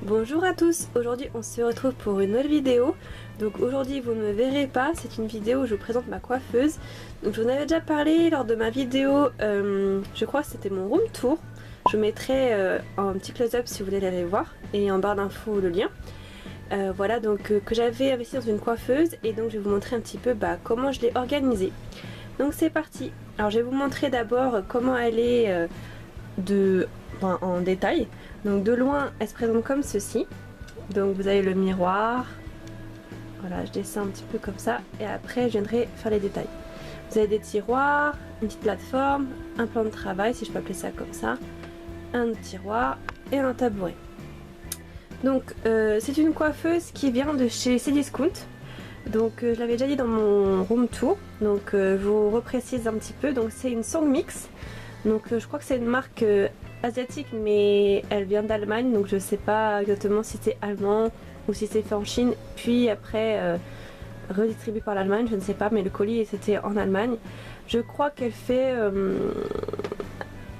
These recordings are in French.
Bonjour à tous, aujourd'hui on se retrouve pour une nouvelle vidéo. Donc aujourd'hui vous ne me verrez pas, c'est une vidéo où je vous présente ma coiffeuse. Donc je vous en avais déjà parlé lors de ma vidéo, je crois que c'était mon room tour. Je vous mettrai un petit close-up si vous voulez aller voir et en barre d'infos le lien. Voilà, donc que j'avais investi dans une coiffeuse et donc je vais vous montrer un petit peu comment je l'ai organisée. Donc c'est parti. Alors je vais vous montrer d'abord comment elle est en détail. Donc de loin elle se présente comme ceci. Donc vous avez le miroir. Voilà, je descends un petit peu comme ça et après je viendrai faire les détails. Vous avez des tiroirs, une petite plateforme, un plan de travail si je peux appeler ça comme ça, un tiroir et un tabouret. Donc c'est une coiffeuse qui vient de chez Cdiscount. Donc je l'avais déjà dit dans mon room tour. Donc je vous reprécise un petit peu. Donc c'est une Song Mix. Donc je crois que c'est une marque asiatique mais elle vient d'Allemagne. Donc je sais pas exactement si c'est allemand ou si c'est fait en Chine. Puis après redistribué par l'Allemagne, je ne sais pas. Mais le colis c'était en Allemagne. Je crois qu'elle fait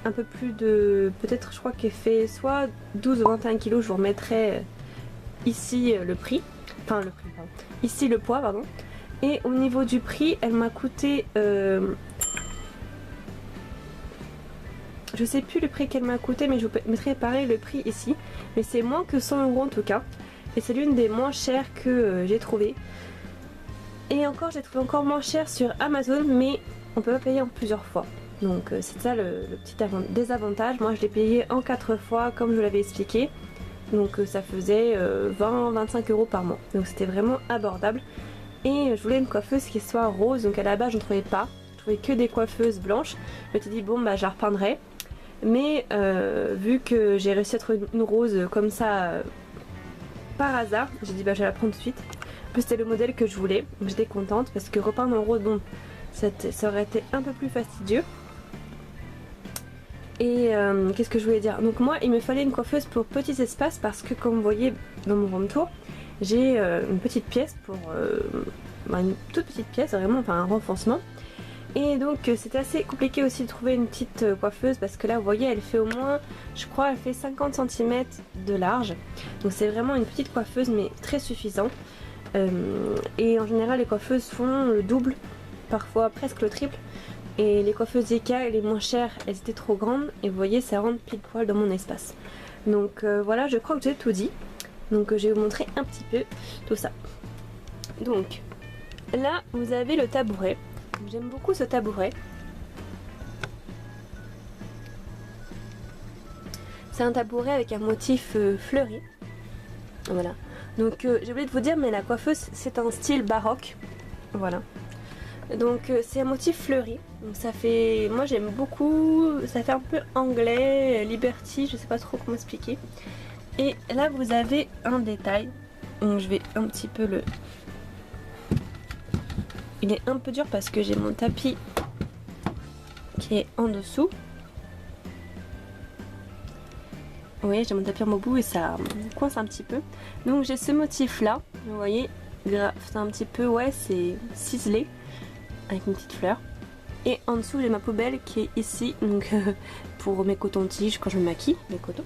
un peu plus de... Peut-être je crois qu'elle fait soit 12 ou 21 kilos. Je vous remettrai ici le prix. Enfin le prix pardon. Ici le poids pardon. Et au niveau du prix elle m'a coûté... je sais plus le prix qu'elle m'a coûté mais je vous mettrai pareil le prix ici. Mais c'est moins que 100 € en tout cas. Et c'est l'une des moins chères que j'ai trouvé. Et encore j'ai trouvé encore moins cher sur Amazon mais on peut pas payer en plusieurs fois. Donc c'est ça le petit désavantage. Moi je l'ai payé en 4 fois comme je l'avais expliqué. Donc ça faisait 20-25 € par mois. Donc c'était vraiment abordable. Et je voulais une coiffeuse qui soit rose. Donc à la base je ne trouvais pas. Je trouvais que des coiffeuses blanches. Je me suis dit bon je la repeindrai. Mais vu que j'ai réussi à trouver une rose comme ça par hasard, j'ai dit je vais la prendre tout de suite. En plus c'était le modèle que je voulais. Donc j'étais contente parce que repeindre en rose, bon ça aurait été un peu plus fastidieux. Et qu'est-ce que je voulais dire? Donc moi il me fallait une coiffeuse pour petits espaces parce que comme vous voyez dans mon room tour, j'ai une petite pièce pour... une toute petite pièce vraiment, enfin un renfoncement. Et donc c'était assez compliqué aussi de trouver une petite coiffeuse parce que là vous voyez elle fait au moins, je crois elle fait 50 cm de large. Donc c'est vraiment une petite coiffeuse mais très suffisant. Et en général les coiffeuses font le double, parfois presque le triple. Et les coiffeuses Ikea les moins chères elles étaient trop grandes et vous voyez ça rentre pile poil dans mon espace. Donc voilà, je crois que j'ai tout dit. Donc je vais vous montrer un petit peu tout ça. Donc là vous avez le tabouret. J'aime beaucoup ce tabouret. C'est un tabouret avec un motif fleuri. Voilà. Donc j'ai oublié de vous dire mais la coiffeuse c'est un style baroque. Voilà. Donc c'est un motif fleuri. Donc ça fait... Moi j'aime beaucoup. Ça fait un peu anglais, liberty, je sais pas trop comment expliquer. Et là vous avez un détail. Donc je vais un petit peu le... Il est un peu dur parce que j'ai mon tapis qui est en dessous. Vous voyez, j'ai mon tapis en bout et ça coince un petit peu. Donc j'ai ce motif là, vous voyez, c'est un petit peu, ouais, c'est ciselé avec une petite fleur. Et en dessous j'ai ma poubelle qui est ici, donc pour mes cotons-tiges quand je me maquille, mes cotons.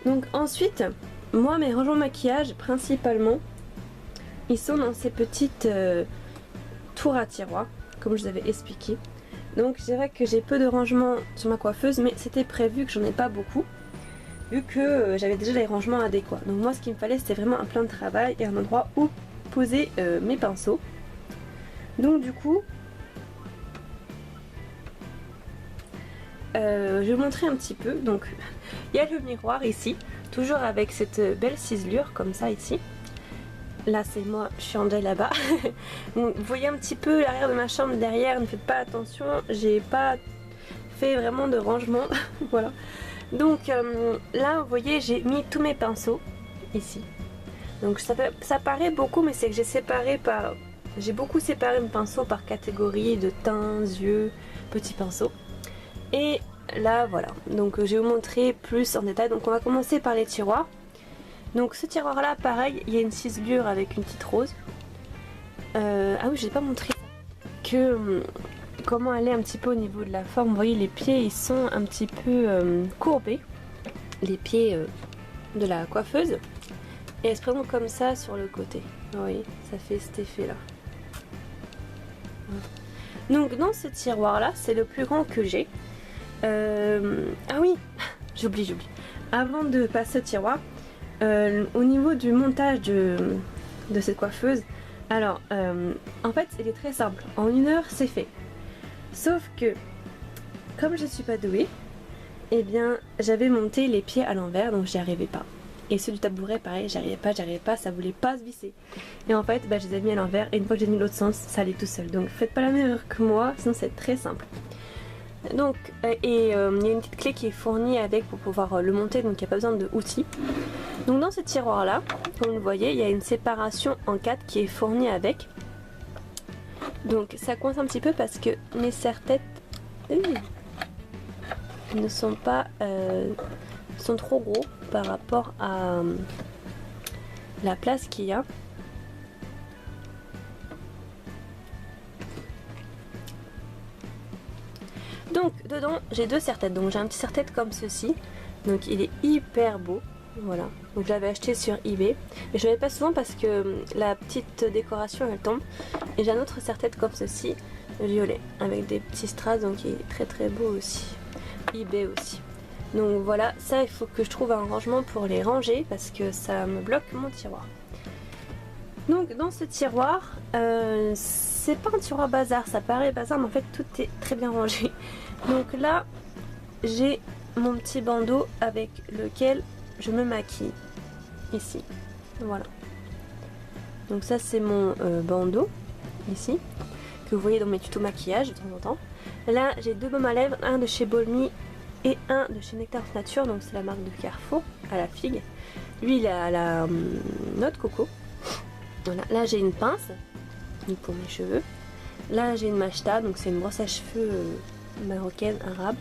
Donc ensuite, moi mes rangements maquillage principalement, ils sont dans ces petites tours à tiroirs, comme je vous avais expliqué. Donc je dirais que j'ai peu de rangements sur ma coiffeuse, mais c'était prévu que j'en ai pas beaucoup, vu que j'avais déjà les rangements adéquats. Donc moi ce qu'il me fallait c'était vraiment un plan de travail et un endroit où poser mes pinceaux. Donc du coup, je vais vous montrer un petit peu. Donc il y a le miroir ici, toujours avec cette belle ciselure comme ça ici. Là c'est moi, je suis en deuil là-bas. Vous voyez un petit peu l'arrière de ma chambre derrière, ne faites pas attention, j'ai pas fait vraiment de rangement. Voilà. Donc là vous voyez j'ai mis tous mes pinceaux ici. Donc ça paraît beaucoup mais c'est que j'ai beaucoup séparé mes pinceaux par catégorie de teints, yeux, petits pinceaux. Et là voilà, donc je vais vous montrer plus en détail. Donc on va commencer par les tiroirs. Donc ce tiroir là pareil, il y a une ciselure avec une petite rose. Ah oui, je n'ai pas montré que comment elle est un petit peu au niveau de la forme. Vous voyez les pieds ils sont un petit peu courbés. Les pieds de la coiffeuse et elle se présente comme ça sur le côté. Vous voyez, ça fait cet effet là. Donc dans ce tiroir là, c'est le plus grand que j'ai. Ah oui, j'oublie. Avant de passer au tiroir, au niveau du montage de cette coiffeuse, alors en fait il est très simple, en 1 heure c'est fait. Sauf que comme je suis pas douée, eh bien j'avais monté les pieds à l'envers, donc j'y arrivais pas. Et ceux du tabouret pareil, j'arrivais pas, ça voulait pas se visser. Et en fait bah, je les ai mis à l'envers et une fois que j'ai mis l'autre sens, ça allait tout seul. Donc faites pas la même erreur que moi, sinon c'est très simple. Donc il y a une petite clé qui est fournie avec pour pouvoir le monter, donc il n'y a pas besoin d'outils. Donc dans ce tiroir là, comme vous le voyez, il y a une séparation en 4 qui est fournie avec. Donc ça coince un petit peu parce que mes serre-têtes ne sont pas sont trop gros par rapport à la place qu'il y a. Donc dedans j'ai 2 serre-têtes, donc j'ai un petit serre-tête comme ceci, donc il est hyper beau, voilà. Donc je l'avais acheté sur eBay, mais je ne l'avais pas souvent parce que la petite décoration elle tombe. Et j'ai un autre serre-tête comme ceci, violet, avec des petits strass, donc il est très très beau aussi. eBay aussi. Donc voilà, ça il faut que je trouve un rangement pour les ranger parce que ça me bloque mon tiroir. Donc dans ce tiroir, c'est pas un tiroir bazar, ça paraît bazar mais en fait tout est très bien rangé. Donc là j'ai mon petit bandeau avec lequel je me maquille, ici, voilà. Donc ça c'est mon bandeau, ici, que vous voyez dans mes tutos maquillage de temps en temps. Là j'ai 2 baumes à lèvres, un de chez Balmy et un de chez Nectar Nature, donc c'est la marque de Carrefour, à la figue. Lui il est à la noix de coco. Voilà. Là j'ai une pince pour mes cheveux. Là j'ai une macheta, donc c'est une brosse à cheveux marocaine arabe.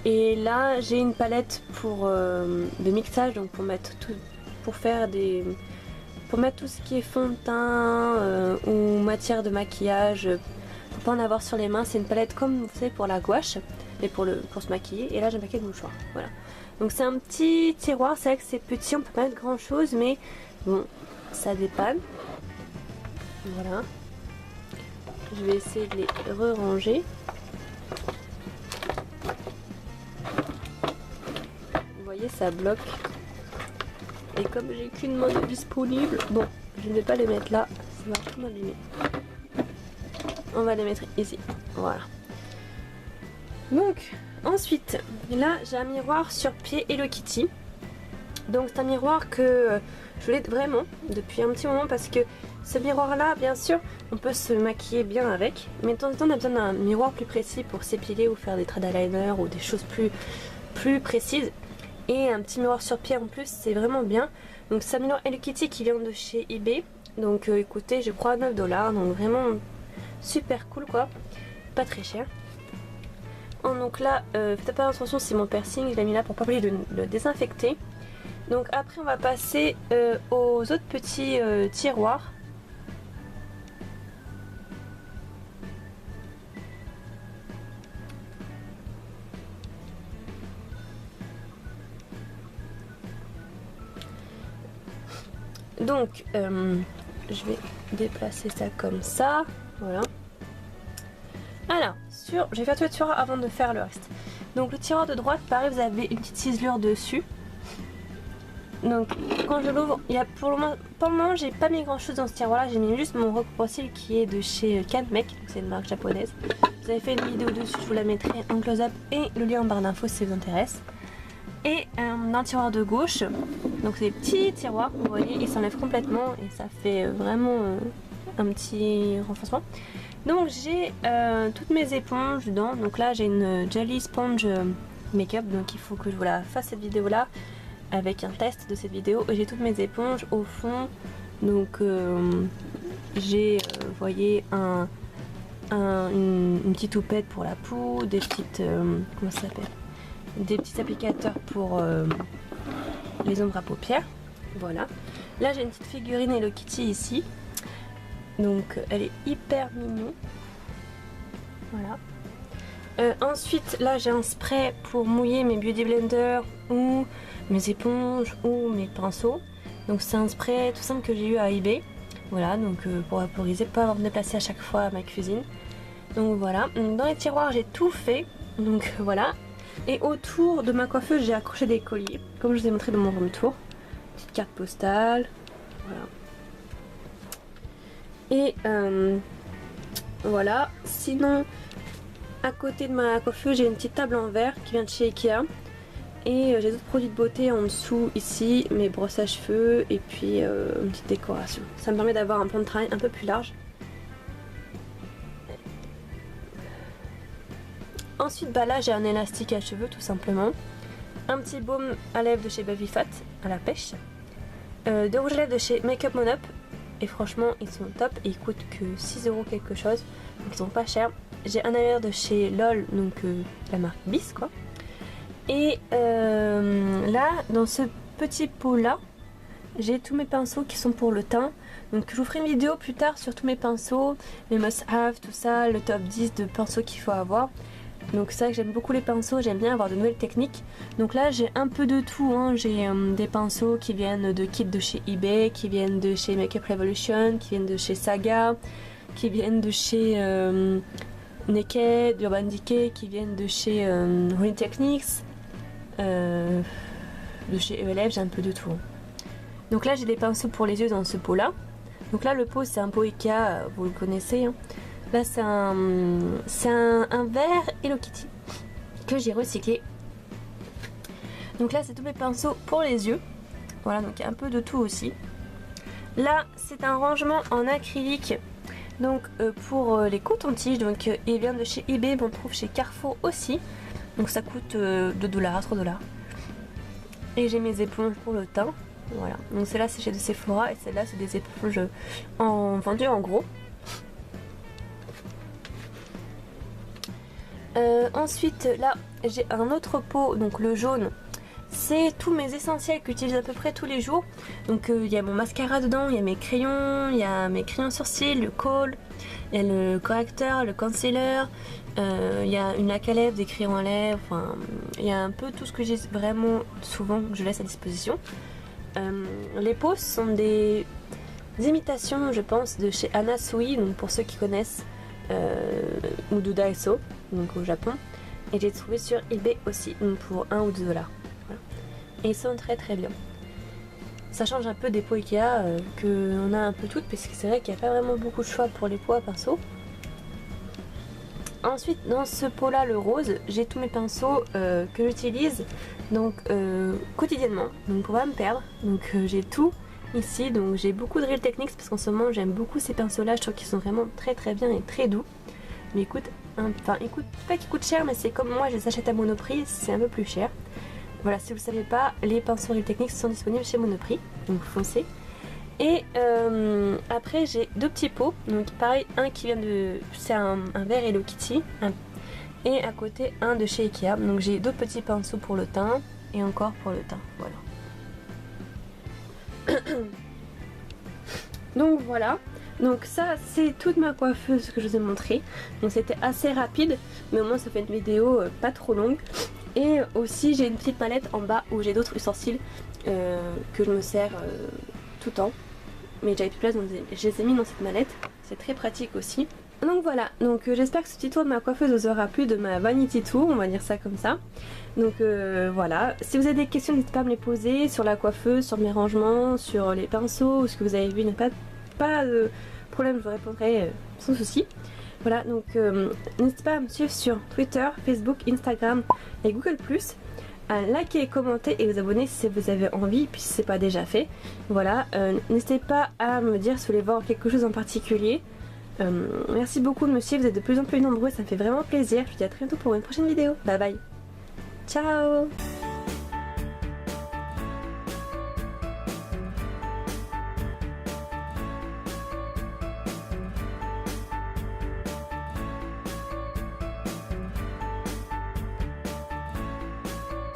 Et là j'ai une palette pour de mixage, donc pour mettre tout, pour mettre tout ce qui est fond de teint ou matière de maquillage, pour pas en avoir sur les mains. C'est une palette comme vous savez pour la gouache et pour se maquiller. Et là j'ai un paquet de mouchoirs, voilà. Donc c'est un petit tiroir, c'est vrai que c'est petit, on peut pas mettre grand chose, mais bon, ça dépanne. Voilà. Je vais essayer de les re-ranger. Vous voyez, ça bloque. Et comme j'ai qu'une main disponible, bon, je ne vais pas les mettre là, ça va tout m'abîmer. On va les mettre ici, voilà. Donc, ensuite, là j'ai un miroir sur pied Hello Kitty. Donc c'est un miroir que je voulais vraiment depuis un petit moment parce que ce miroir là, bien sûr, on peut se maquiller bien avec, mais de temps en temps on a besoin d'un miroir plus précis pour s'épiler ou faire des traits d'eyeliner ou des choses plus précises. Et un petit miroir sur pied en plus, c'est vraiment bien. Donc c'est un miroir Hello Kitty qui vient de chez eBay. Donc écoutez, je crois 9 $, donc vraiment super cool quoi, pas très cher. Donc là, faites pas attention, c'est mon piercing, je l'ai mis là pour pas oublier de le désinfecter. Donc après on va passer aux autres petits tiroirs. Donc je vais déplacer ça comme ça, voilà. Alors, je vais faire tout le tiroir avant de faire le reste. Donc le tiroir de droite, pareil, vous avez une petite ciselure dessus. Donc quand je l'ouvre, il y a pour le moment j'ai pas mis grand chose dans ce tiroir là, j'ai mis juste mon recours-cils qui est de chez Canmec, c'est une marque japonaise. Vous avez fait une vidéo dessus, je vous la mettrai en close-up et le lien en barre d'infos si ça vous intéresse. Et un tiroir de gauche, donc c'est des petits tiroirs, vous voyez, ils s'enlèvent complètement et ça fait vraiment un petit renforcement. Donc j'ai toutes mes éponges dedans, donc là j'ai une Jelly Sponge Makeup, donc il faut que je vous la fasse cette vidéo là avec un test de cette vidéo. Et j'ai toutes mes éponges au fond, donc j'ai, vous voyez, une petite houppette pour la poudre, des petites, comment ça s'appelle, des petits applicateurs pour les ombres à paupières, voilà. Là j'ai une petite figurine Hello Kitty ici, donc elle est hyper mignon, voilà. Ensuite là j'ai un spray pour mouiller mes beauty blenders ou mes éponges ou mes pinceaux. Donc c'est un spray tout simple que j'ai eu à eBay. Voilà, donc pour vaporiser, pas avoir me déplacer à chaque fois à ma cuisine. Donc voilà, dans les tiroirs j'ai tout fait. Donc voilà. Et autour de ma coiffeuse j'ai accroché des colliers, comme je vous ai montré dans mon room tour. Petite carte postale. Voilà. Et voilà. Sinon, à côté de ma coiffeuse j'ai une petite table en verre qui vient de chez Ikea. Et j'ai d'autres produits de beauté en dessous ici, mes brosses à cheveux et puis une petite décoration. Ça me permet d'avoir un plan de travail un peu plus large. Ensuite bah là j'ai un élastique à cheveux tout simplement. Un petit baume à lèvres de chez Baby Fat à la pêche. Deux rouges à lèvres de chez Make Up Mon Up. Et franchement ils sont top et ils coûtent que 6 € quelque chose. Donc ils sont pas chers. J'ai un eyeliner de chez LOL, donc la marque Bis quoi. Et là dans ce petit pot là j'ai tous mes pinceaux qui sont pour le teint. Donc je vous ferai une vidéo plus tard sur tous mes pinceaux, les must-have, tout ça, le top 10 de pinceaux qu'il faut avoir. Donc c'est vrai que j'aime beaucoup les pinceaux, j'aime bien avoir de nouvelles techniques. Donc là j'ai un peu de tout, hein. J'ai des pinceaux qui viennent de kits de chez eBay, qui viennent de chez Makeup Revolution, qui viennent de chez Saga, qui viennent de chez Naked, Urban Decay, qui viennent de chez Rolling Techniques, de chez ELF, j'ai un peu de tout. Donc là j'ai des pinceaux pour les yeux dans ce pot là. Donc là le pot c'est un pot Ikea, vous le connaissez, hein. Là c'est un vert Hello Kitty que j'ai recyclé. Donc là c'est tous mes pinceaux pour les yeux. Voilà, donc il y a un peu de tout aussi. Là c'est un rangement en acrylique. Donc pour les cotons-tiges, donc il vient de chez eBay, mais on trouve chez Carrefour aussi. Donc ça coûte 2 $, 3 $. Et j'ai mes éponges pour le teint. Voilà, donc celle-là c'est chez de Sephora et celle-là c'est des éponges vendues en gros. Ensuite là j'ai un autre pot, donc le jaune, c'est tous mes essentiels que j'utilise à peu près tous les jours. Donc il y a mon mascara dedans, il y a mes crayons, il y a mes crayons sourcils, le kohl, il y a le correcteur, le concealer, il y a une laque à lèvres, des crayons à lèvres, enfin il y a un peu tout ce que j'ai vraiment souvent que je laisse à disposition. Les pots sont des imitations je pense de chez Anna Sui, donc pour ceux qui connaissent, ou de Daiso, donc au Japon, et j'ai trouvé sur eBay aussi, donc pour 1 ou 2 $. Voilà. Et ils sont très très bien. Ça change un peu des pots Ikea qu'on a un peu toutes, parce que c'est vrai qu'il n'y a pas vraiment beaucoup de choix pour les pots à pinceau. Ensuite dans ce pot là, le rose, j'ai tous mes pinceaux que j'utilise donc quotidiennement, donc pour pas me perdre. Donc j'ai tout ici, donc j'ai beaucoup de Real Techniques parce qu'en ce moment j'aime beaucoup ces pinceaux là, je trouve qu'ils sont vraiment très très bien et très doux. Mais écoute, enfin écoute, pas qu'ils coûtent cher, mais c'est comme moi je les achète à Monoprix, c'est un peu plus cher. Voilà, si vous ne savez pas, les pinceaux Real Techniques sont disponibles chez Monoprix, donc foncez. Et après j'ai deux petits pots, donc pareil, un qui vient de... c'est un vert Hello Kitty, et à côté un de chez Ikea. Donc j'ai d'autres petits pinceaux pour le teint, et encore pour le teint, voilà. Donc voilà, donc ça c'est toute ma coiffeuse que je vous ai montré. Donc c'était assez rapide, mais au moins ça fait une vidéo pas trop longue. Et aussi j'ai une petite mallette en bas où j'ai d'autres ustensiles que je me sers tout le temps. Mais j'avais plus de place, donc je les ai mis dans cette mallette. C'est très pratique aussi. Donc voilà, donc j'espère que ce petit tour de ma coiffeuse vous aura plu, de ma vanity tour, on va dire ça comme ça. Donc voilà, si vous avez des questions n'hésitez pas à me les poser sur la coiffeuse, sur mes rangements, sur les pinceaux, ou ce que vous avez vu, pas de problème, je vous répondrai sans souci. Voilà, donc n'hésitez pas à me suivre sur Twitter, Facebook, Instagram et Google+, à liker et commenter et vous abonner si vous avez envie, puis si c'est pas déjà fait. Voilà, n'hésitez pas à me dire si vous voulez voir quelque chose en particulier. Merci beaucoup de me suivre, vous êtes de plus en plus nombreux, ça me fait vraiment plaisir. Je vous dis à très bientôt pour une prochaine vidéo. Bye bye. Ciao.